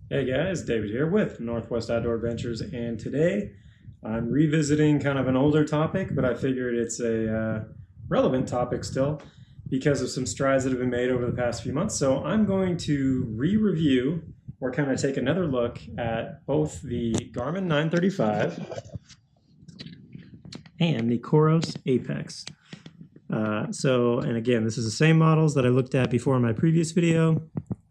Hey guys, David here with Northwest Outdoor Adventures, and today I'm revisiting kind of an older topic, but I figured it's a relevant topic still because of some strides that have been made over the past few months. So I'm going to re-review or kind of take another look at both the Garmin 935 and the Coros Apex. And again, this is the same models that I looked at before in my previous video.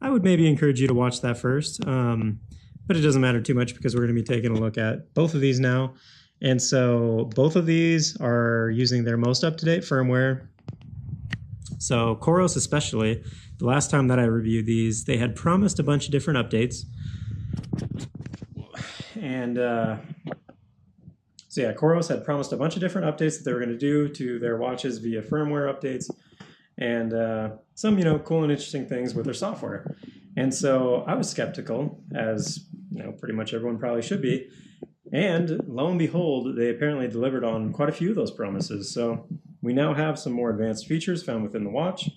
I would maybe encourage you to watch that first, but it doesn't matter too much because we're going to be taking a look at both of these now. And so both of these are using their most up-to-date firmware. So Coros especially, the last time that I reviewed these, they had promised a bunch of different updates. And Coros had promised a bunch of different updates that they were going to do to their watches via firmware updates and some, cool and interesting things with their software. And so I was skeptical, as, pretty much everyone probably should be. And lo and behold, they apparently delivered on quite a few of those promises. So we now have some more advanced features found within the watch,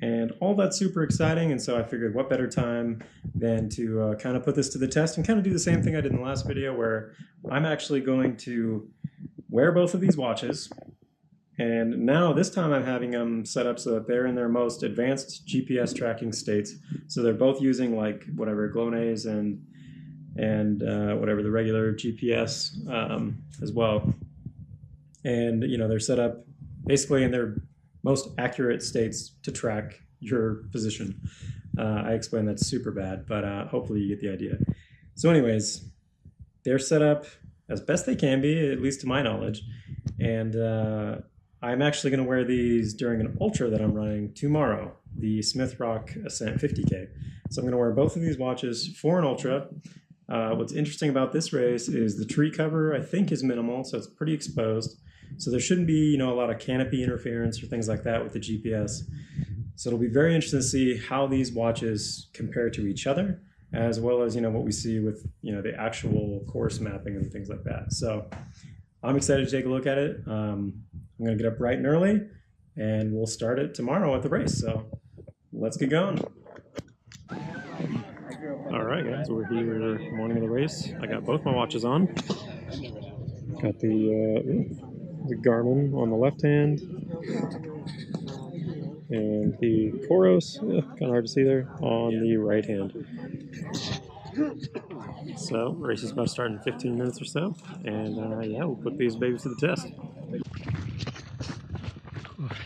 and all that's super exciting. And so I figured what better time than to kind of put this to the test and kind of do the same thing I did in the last video, where I'm actually going to wear both of these watches. And now this time I'm having them set up so that they're in their most advanced GPS tracking states. So they're both using like whatever GLONASS and whatever the regular GPS as well. And they're set up basically in their most accurate states to track your position. I explained that's super bad, but hopefully you get the idea. So anyways, they're set up as best they can be, at least to my knowledge. And I'm actually going to wear these during an ultra that I'm running tomorrow, the Smith Rock Ascent 50K. So I'm going to wear both of these watches for an ultra. What's interesting about this race is the tree cover, I think, is minimal, so it's pretty exposed. So there shouldn't be, a lot of canopy interference or things like that with the GPS. So it'll be very interesting to see how these watches compare to each other, as well as, what we see with, the actual course mapping and things like that. So I'm excited to take a look at it. I'm going to get up bright and early, and we'll start it tomorrow at the race. So let's get going. All right, guys, we're here morning of the race. I got both my watches on. Got the Garmin on the left hand, and the Coros, kind of hard to see there, on the right hand. So, race is about to start in 15 minutes or so, and yeah, we'll put these babies to the test.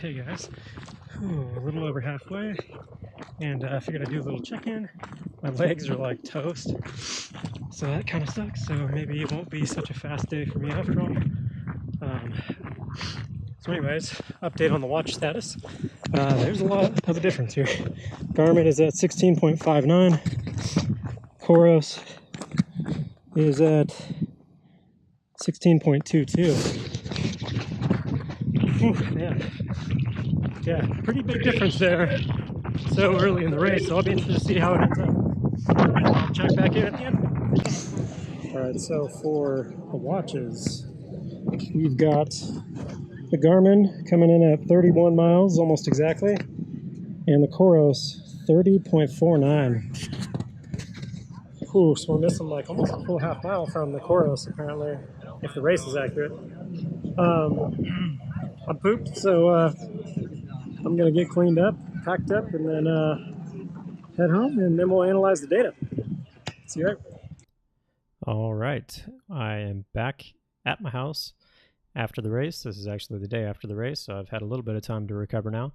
Hey guys, a little over halfway, and I figured I'd do a little check-in. My legs are like toast, so that kind of sucks. So maybe it won't be such a fast day for me after all. So anyways, update on the watch status. There's a lot of a difference here. Garmin is at 16.59. Coros is at 16.22. Yeah, pretty big difference there so early in the race, so I'll be interested to see how it ends up. I'll check back in at the end. Alright, so for the watches, we've got the Garmin coming in at 31 miles, almost exactly, and the Coros 30.49. Ooh, so we're missing like almost a full half mile from the Coros, apparently, if the race is accurate. I'm pooped, so I'm going to get cleaned up, packed up, and then head home, and then we'll analyze the data. See you right. All right, I am back at my house after the race. This is actually the day after the race, so I've had a little bit of time to recover now.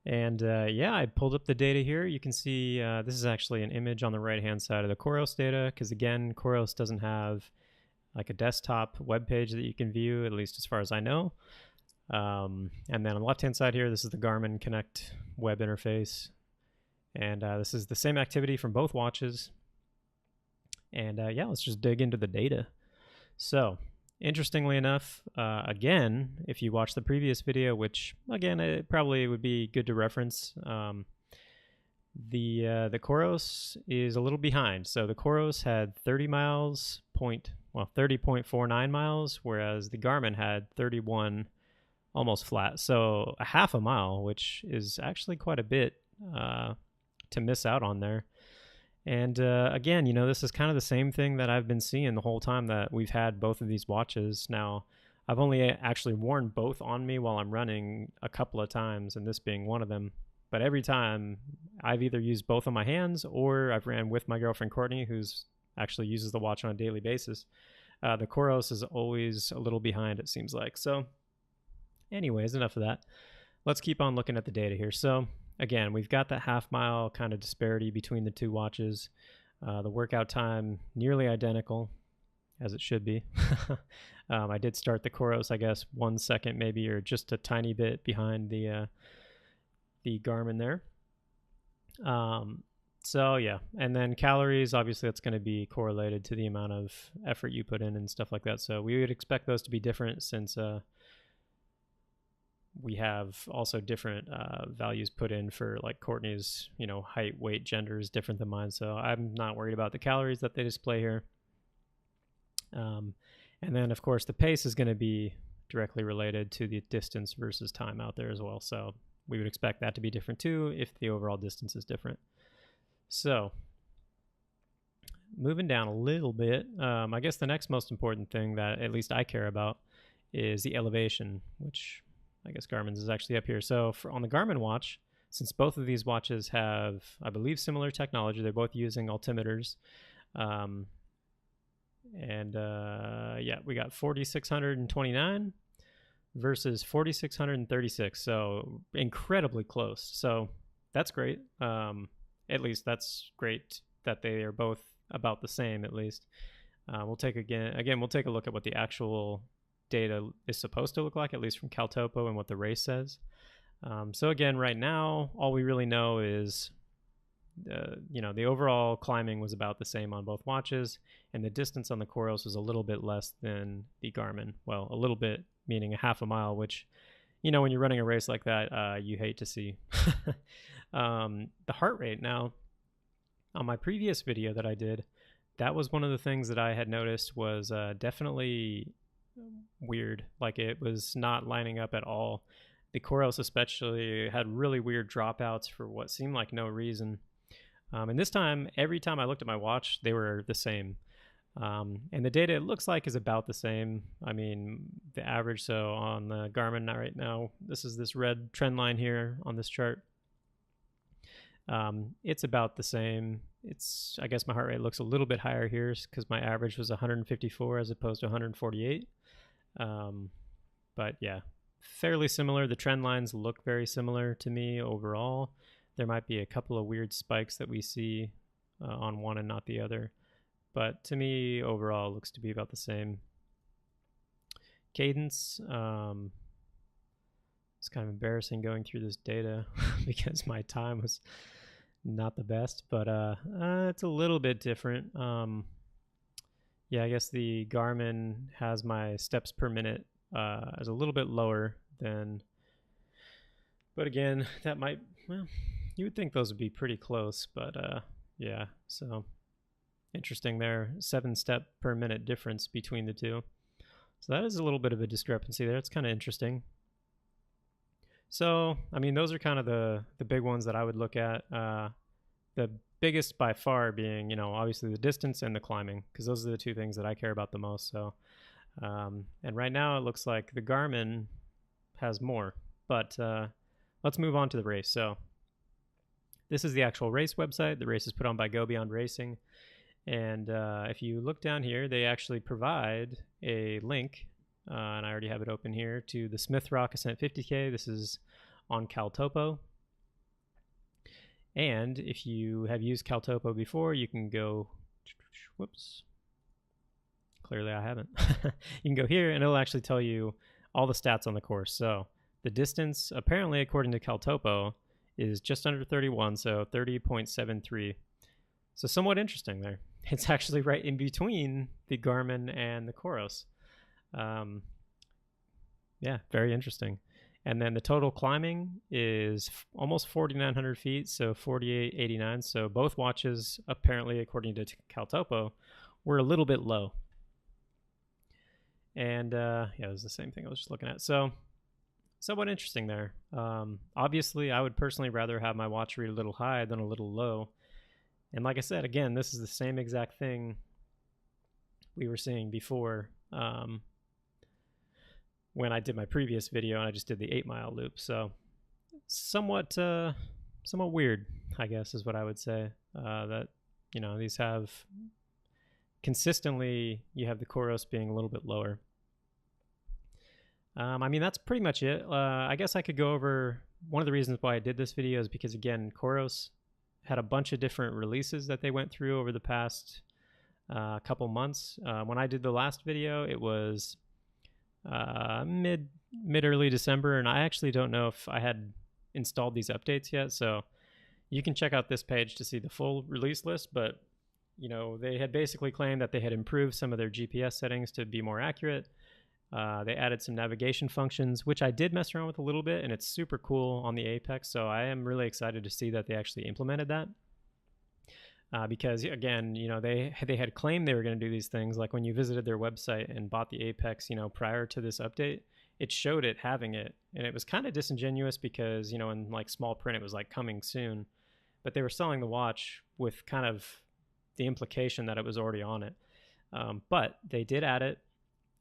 And yeah, I pulled up the data here. You can see this is actually an image on the right-hand side of the Coros data, because again, Coros doesn't have like a desktop web page that you can view, at least as far as I know. And then on the left-hand side here, this is the Garmin Connect web interface. And this is the same activity from both watches. And yeah, let's just dig into the data. So, interestingly enough, again, if you watch the previous video, which again, it probably would be good to reference, the Coros is a little behind. So the Coros had 30.49 miles, whereas the Garmin had 31, almost flat. So a half a mile, which is actually quite a bit to miss out on there. And again, this is kind of the same thing that I've been seeing the whole time that we've had both of these watches. Now, I've only actually worn both on me while I'm running a couple of times, and this being one of them. But every time, I've either used both on my hands or I've ran with my girlfriend Courtney, who's actually uses the watch on a daily basis. The Coros is always a little behind, it seems like. So anyways, enough of that. Let's keep on looking at the data here. So again, we've got that half-mile kind of disparity between the two watches. The workout time nearly identical, as it should be. I did start the Coros, I guess, 1 second maybe, or just a tiny bit behind the Garmin there. So yeah, and then calories, obviously that's going to be correlated to the amount of effort you put in and stuff like that. So we would expect those to be different since we have also different values put in for like Courtney's, height, weight, gender is different than mine. So I'm not worried about the calories that they display here. And then of course the pace is going to be directly related to the distance versus time out there as well. So we would expect that to be different too if the overall distance is different. So moving down a little bit, I guess the next most important thing that at least I care about is the elevation, which I guess Garmin's is actually up here. So on the Garmin watch, since both of these watches have, I believe, similar technology, they're both using altimeters. Yeah, we got 4,629 versus 4,636. So incredibly close. So that's great. At least that's great that they are both about the same, at least. We'll take a look at what the actual data is supposed to look like, at least from CalTopo and what the race says. So again, right now, all we really know is, the overall climbing was about the same on both watches, and the distance on the Coros was a little bit less than the Garmin. Well, a little bit, meaning a half a mile, which, when you're running a race like that, you hate to see. The heart rate now, on my previous video that I did, that was one of the things that I had noticed was definitely weird. Like it was not lining up at all. The Coros especially had really weird dropouts for what seemed like no reason. And this time, every time I looked at my watch, they were the same. And the data, it looks like, is about the same. I mean, the average, so on the Garmin right now, this is this red trend line here on this chart. It's about the same. I guess my heart rate looks a little bit higher here because my average was 154 as opposed to 148. But yeah, fairly similar. The trend lines look very similar to me overall. There might be a couple of weird spikes that we see on one and not the other. But to me, overall, it looks to be about the same. Cadence, it's kind of embarrassing going through this data because my time was not the best, but it's a little bit different. Yeah, I guess the Garmin has my steps per minute as a little bit lower than, but again, that might, well, you would think those would be pretty close, but yeah, so interesting there, 7 step per minute difference between the two. So that is a little bit of a discrepancy there. It's kind of interesting. So, I mean, those are kind of the big ones that I would look at. The biggest by far being, obviously the distance and the climbing, because those are the two things that I care about the most. So, and right now it looks like the Garmin has more, but let's move on to the race. So this is the actual race website. The race is put on by Go Beyond Racing. And if you look down here, they actually provide a link, and I already have it open here, to the Smith Rock Ascent 50K. This is on CalTopo. And if you have used CalTopo before, you can go, whoops, clearly I haven't. You can go here and it'll actually tell you all the stats on the course. So the distance, apparently according to CalTopo, is just under 31, so 30.73. So somewhat interesting there. It's actually right in between the Garmin and the Coros. Yeah, very interesting. And then the total climbing is almost 4,900 feet, so 4,889. So both watches, apparently, according to CalTopo, were a little bit low. And yeah, it was the same thing I was just looking at. So somewhat interesting there. Obviously, I would personally rather have my watch read a little high than a little low. And like I said, again, this is the same exact thing we were seeing before when I did my previous video and I just did the 8-mile loop. So somewhat weird, I guess, is what I would say. That, you know, these have consistently, you have the Coros being a little bit lower. I mean, that's pretty much it. I guess I could go over one of the reasons why I did this video is because, again, Coros had a bunch of different releases that they went through over the past couple months. When I did the last video, it was mid early December, and I actually don't know if I had installed these updates yet. So you can check out this page to see the full release list. But you know, they had basically claimed that they had improved some of their GPS settings to be more accurate. They added some navigation functions, which I did mess around with a little bit, and it's super cool on the Apex. So I am really excited to see that they actually implemented that. Because again, you know, they had claimed they were going to do these things. Like when you visited their website and bought the Apex, you know, prior to this update, it showed it having it, and it was kind of disingenuous because, you know, in like small print, it was like coming soon, but they were selling the watch with kind of the implication that it was already on it. But they did add it.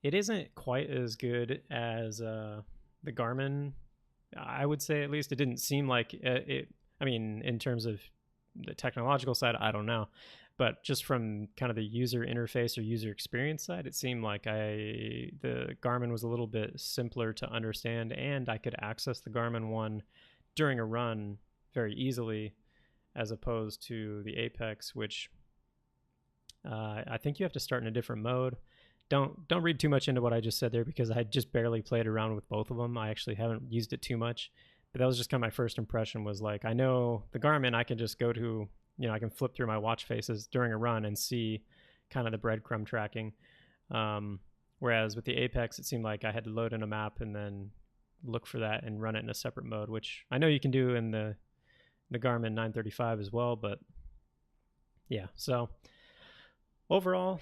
It isn't quite as good as the Garmin, I would say. At least it didn't seem like it. I mean, in terms of the technological side, I don't know. But just from kind of the user interface or user experience side, it seemed like the Garmin was a little bit simpler to understand, and I could access the Garmin one during a run very easily, as opposed to the Apex, which I think you have to start in a different mode. Don't read too much into what I just said there, because I just barely played around with both of them. I actually haven't used it too much, but that was just kind of my first impression. Was like, I know the Garmin, I can just go to, you know, I can flip through my watch faces during a run and see kind of the breadcrumb tracking. Whereas with the Apex, it seemed like I had to load in a map and then look for that and run it in a separate mode, which I know you can do in the Garmin 935 as well. But yeah, so overall,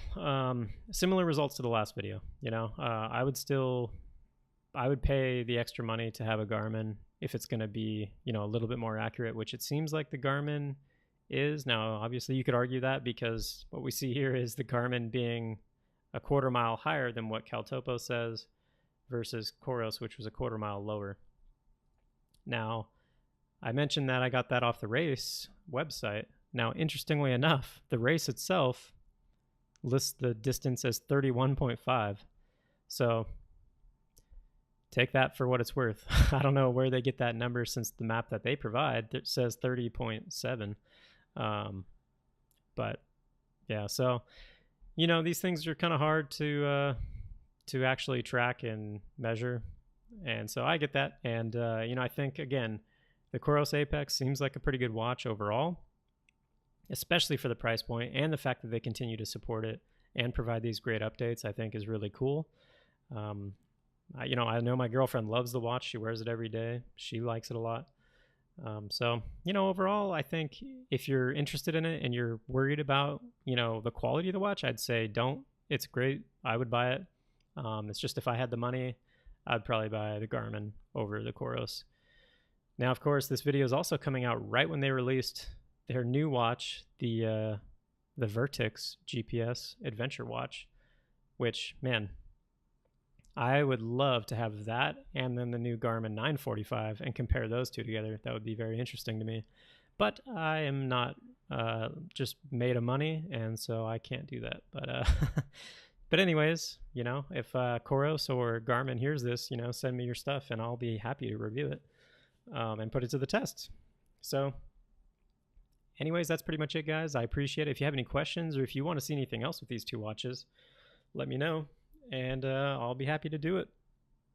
similar results to the last video. You know, I would pay the extra money to have a Garmin if it's going to be, you know, a little bit more accurate, which it seems like the Garmin is. Now, obviously, you could argue that because what we see here is the Garmin being a quarter mile higher than what Caltopo says versus Coros, which was a quarter mile lower. Now, I mentioned that I got that off the race website. Now, interestingly enough, the race itself lists the distance as 31.5. So take that for what it's worth. I don't know where they get that number, since the map that they provide says 30.7. But yeah, so, you know, these things are kind of hard to actually track and measure. And so I get that. And, you know, I think, again, the Coros Apex seems like a pretty good watch overall, especially for the price point, and the fact that they continue to support it and provide these great updates, I think is really cool. You know, I know my girlfriend loves the watch. She wears it every day. She likes it a lot. So, you know, overall, I think if you're interested in it and you're worried about, you know, the quality of the watch, I'd say don't. It's great. I would buy it. It's just, if I had the money, I'd probably buy the Garmin over the Coros. Now, of course, this video is also coming out right when they released their new watch, the Vertix GPS Adventure Watch, which, man, I would love to have that and then the new Garmin 945 and compare those two together. That would be very interesting to me. But I am not just made of money, and so I can't do that. But but anyways, you know, if Coros or Garmin hears this, you know, send me your stuff and I'll be happy to review it and put it to the test. So anyways, that's pretty much it, guys. I appreciate it. If you have any questions or if you want to see anything else with these two watches, let me know, and I'll be happy to do it.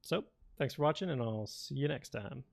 So thanks for watching, and I'll see you next time.